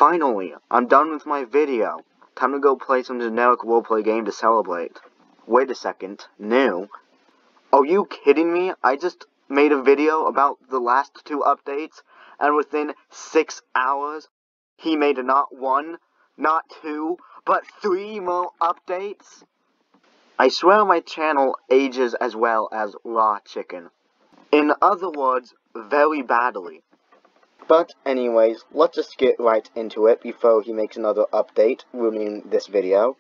Finally, I'm done with my video. Time to go play some generic roleplay game to celebrate. Wait a second, new? Are you kidding me? I just made a video about the last 2 updates, and within 6 hours, he made not 1, not 2, but 3 more updates? I swear my channel ages as well as raw chicken. In other words, very badly. But anyways, let's just get right into it before he makes another update ruining this video.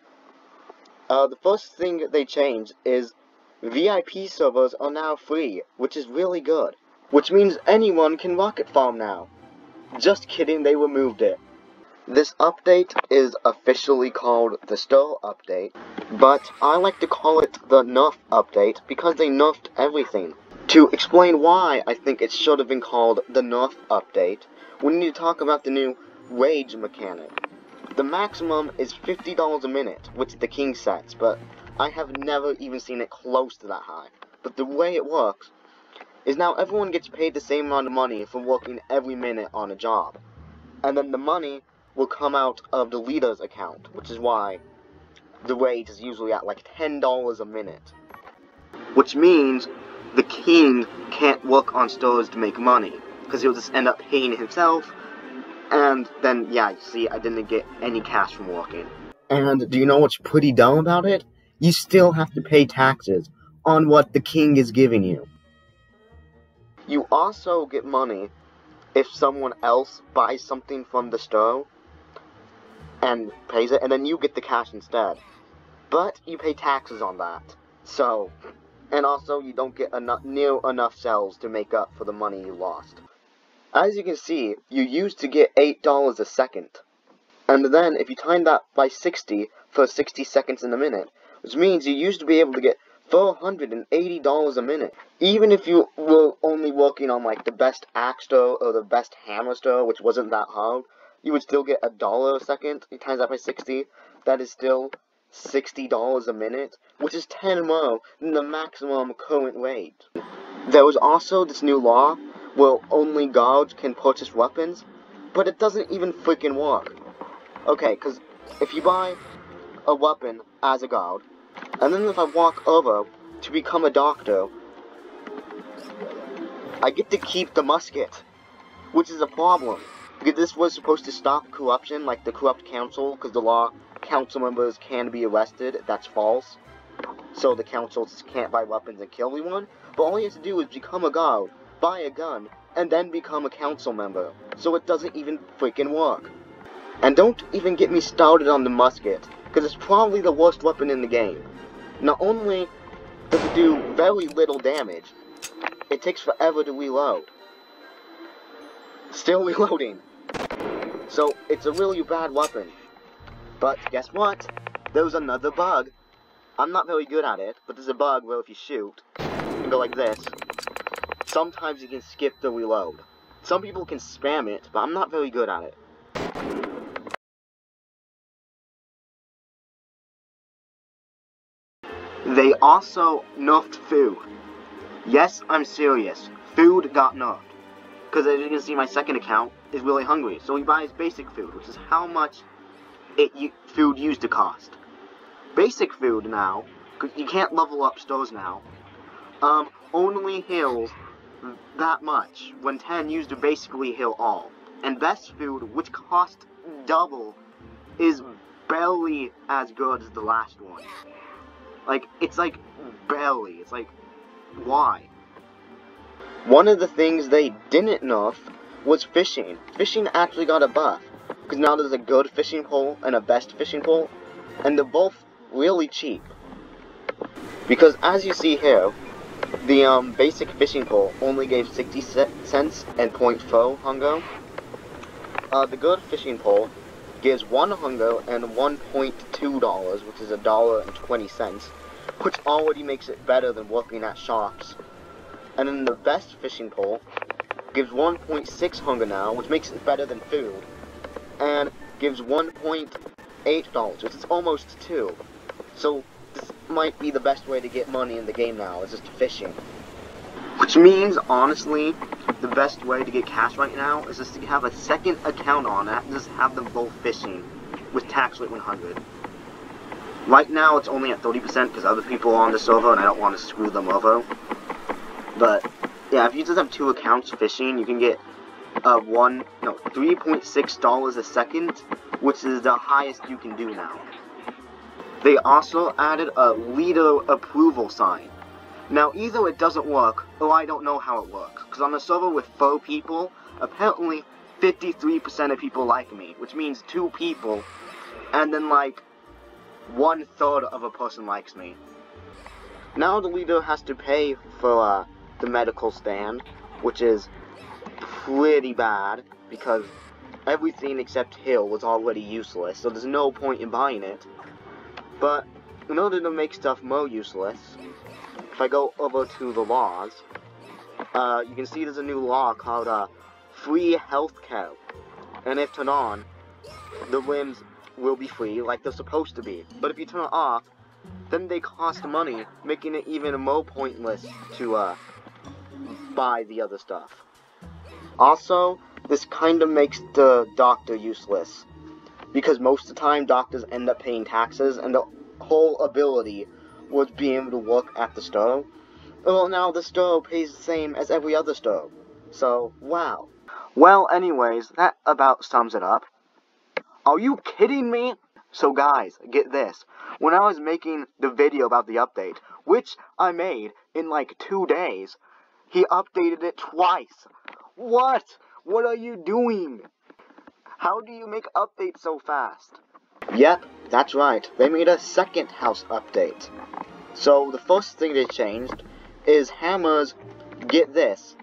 The first thing they changed is VIP servers are now free, which is really good. Which means anyone can rocket farm now. Just kidding, they removed it. This update is officially called the Stir Update, but I like to call it the Nerf Update because they nerfed everything. To explain why I think it should have been called the Nerf Update, we need to talk about the new Rage mechanic. The maximum is $50 a minute, which the king sets, but I have never even seen it close to that high. But the way it works is now everyone gets paid the same amount of money for working every minute on a job. And then the money will come out of the leader's account, which is why the rate is usually at like $10 a minute. Which means the king can't work on stores to make money, because he'll just end up paying himself, and then, yeah, you see, I didn't get any cash from working. And do you know what's pretty dumb about it? You still have to pay taxes on what the king is giving you. You also get money if someone else buys something from the store and pays it, and then you get the cash instead. But you pay taxes on that. So, and also you don't get near enough sales to make up for the money you lost. As you can see, you used to get $8 a second. And then if you time that by 60 for 60 seconds in a minute, which means you used to be able to get $480 a minute. Even if you were only working on like the best axe store or the best hammer store, which wasn't that hard, you would still get $1 a second. You times that by 60, that is still $60 a minute, which is 10 more than the maximum current rate. There was also this new law where only guards can purchase weapons, but it doesn't even freaking work. Okay, because if you buy a weapon as a guard, and then if I walk over to become a doctor, I get to keep the musket, which is a problem. Because this was supposed to stop corruption, like the corrupt council, because the law, council members can be arrested. That's false. So the council just can't buy weapons and kill anyone. But all you have to do is become a guard, buy a gun, and then become a council member. So it doesn't even freaking work. And don't even get me started on the musket, because it's probably the worst weapon in the game. Not only does it do very little damage, it takes forever to reload. Still reloading. So, it's a really bad weapon. But, guess what? There's another bug. I'm not very good at it, but there's a bug where if you shoot, you can go like this. Sometimes you can skip the reload. Some people can spam it, but I'm not very good at it. They also nerfed food. Yes, I'm serious. Food got nerfed. Because as you can see, my second account is really hungry. So he buys basic food, which is how much food used to cost. Basic food now, because you can't level up stores now, only heals that much, when 10 used to basically heal all. And best food, which cost double, is barely as good as the last one. Like, it's like, barely. It's like, why? One of the things they didn't nerf was fishing. Fishing actually got a buff, because now there's a good fishing pole and a best fishing pole, and they're both really cheap. Because as you see here, the basic fishing pole only gave 60 cents and 0.4 hunger. The good fishing pole gives 1 hunger and $1.2, which is $1.20, which already makes it better than working at shops. And then the best fishing pole gives 1.6 hunger now, which makes it better than food, and gives $1.8, which is almost 2. So this might be the best way to get money in the game now, is just fishing. Which means, honestly, the best way to get cash right now is just to have a second account on it and just have them both fishing with tax rate 100. Right now, it's only at 30% because other people are on the server and I don't want to screw them over. But, yeah, if you just have 2 accounts fishing, you can get $3.6 a second, which is the highest you can do now. They also added a leader approval sign. Now, either it doesn't work, or I don't know how it works. Because on a server with 4 people, apparently 53% of people like me, which means 2 people, and then like 1/3 of a person likes me. Now the leader has to pay for the medical stand, which is pretty bad, because everything except Hill was already useless, so there's no point in buying it. But in order to make stuff more useless, if I go over to the laws, you can see there's a new law called free healthcare. And if turned on, the limbs will be free like they're supposed to be. But if you turn it off, then they cost money, making it even more pointless to buy the other stuff. Also, this kind of makes the doctor useless, because most of the time doctors end up paying taxes, and the whole ability was being able to work at the store. Well, now the store pays the same as every other store. So, wow. Well, anyways, that about sums it up. Are you kidding me? So guys, get this. When I was making the video about the update, which I made in like 2 days, he updated it twice. What? What are you doing? How do you make updates so fast? Yep, that's right. They made a second house update. So the first thing they changed is hammers, get this.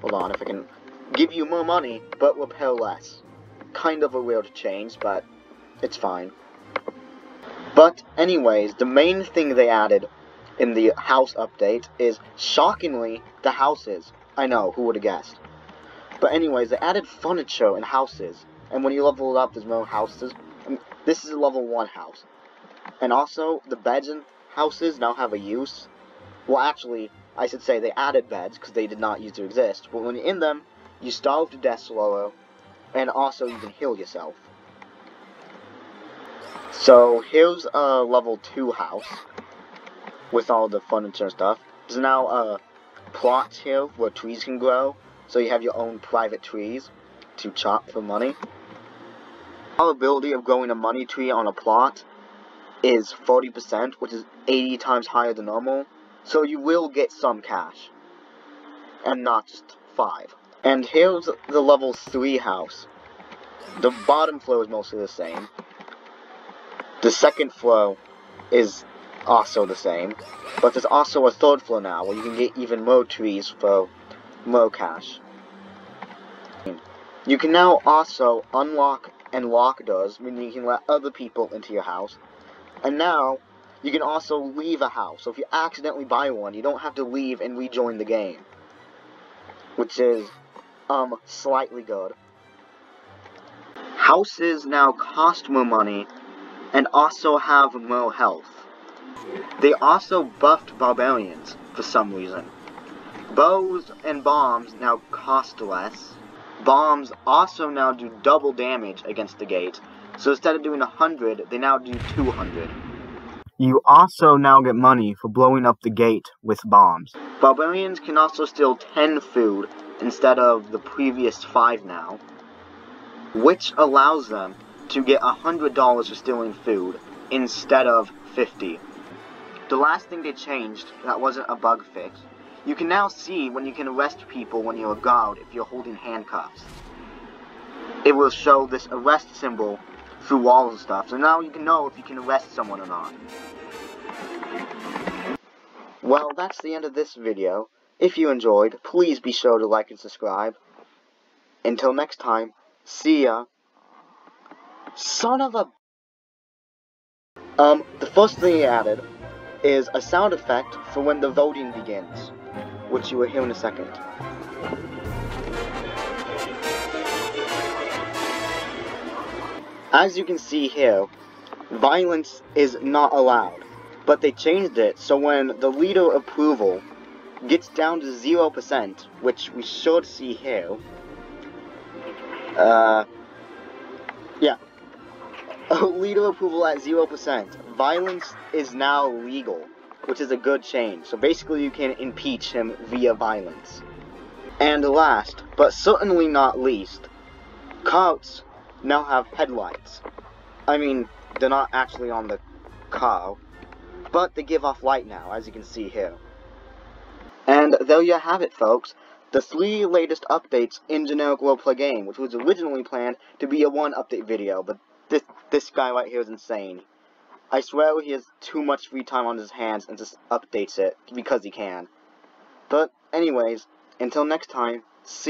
Hold on, if I can give you more money, but repair less. Kind of a weird change, but it's fine. But anyways, the main thing they added in the house update is, shockingly, the houses. I know, who would have guessed. But anyways, they added furniture and houses. And when you level it up, there's more houses. This is a level 1 house. And also, the beds and houses now have a use. Well, actually, I should say they added beds, because they did not used to exist. But when you're in them, you starve to death slower, and also you can heal yourself. So, here's a level 2 house, with all the furniture and stuff. There's now plots here where trees can grow, so you have your own private trees to chop for money. The probability of growing a money tree on a plot is 40%, which is 80 times higher than normal, so you will get some cash, and not just 5. And here's the level 3 house. The bottom floor is mostly the same. The second floor is also the same, but there's also a third floor now, where you can get even more trees for more cash. You can now also unlock and lock doors, meaning you can let other people into your house. And now, you can also leave a house. So if you accidentally buy one, you don't have to leave and rejoin the game. Which is, slightly good. Houses now cost more money, and also have more health. They also buffed barbarians, for some reason. Bows and bombs now cost less. Bombs also now do double damage against the gate, so instead of doing 100, they now do 200. You also now get money for blowing up the gate with bombs. Barbarians can also steal 10 food instead of the previous 5 now, which allows them to get $100 for stealing food instead of 50. The last thing they changed that wasn't a bug fix, you can now see when you can arrest people when you're a guard if you're holding handcuffs. It will show this arrest symbol through walls and stuff, so now you can know if you can arrest someone or not. Well, that's the end of this video. If you enjoyed, please be sure to like and subscribe. Until next time, see ya. Son of a... the first thing he added is a sound effect for when the voting begins, which you will hear in a second. As you can see here, violence is not allowed, but they changed it so when the leader approval gets down to 0%, which we should see here. Yeah. Leader approval at 0%. Violence is now legal, which is a good change. So basically you can impeach him via violence. And last, but certainly not least, cars now have headlights. I mean, they're not actually on the car, but they give off light now, as you can see here. And there you have it, folks. The 3 latest updates in Generic Roleplay Game, which was originally planned to be a 1 update video, but this guy right here is insane. I swear he has too much free time on his hands and just updates it because he can. But anyways, until next time, see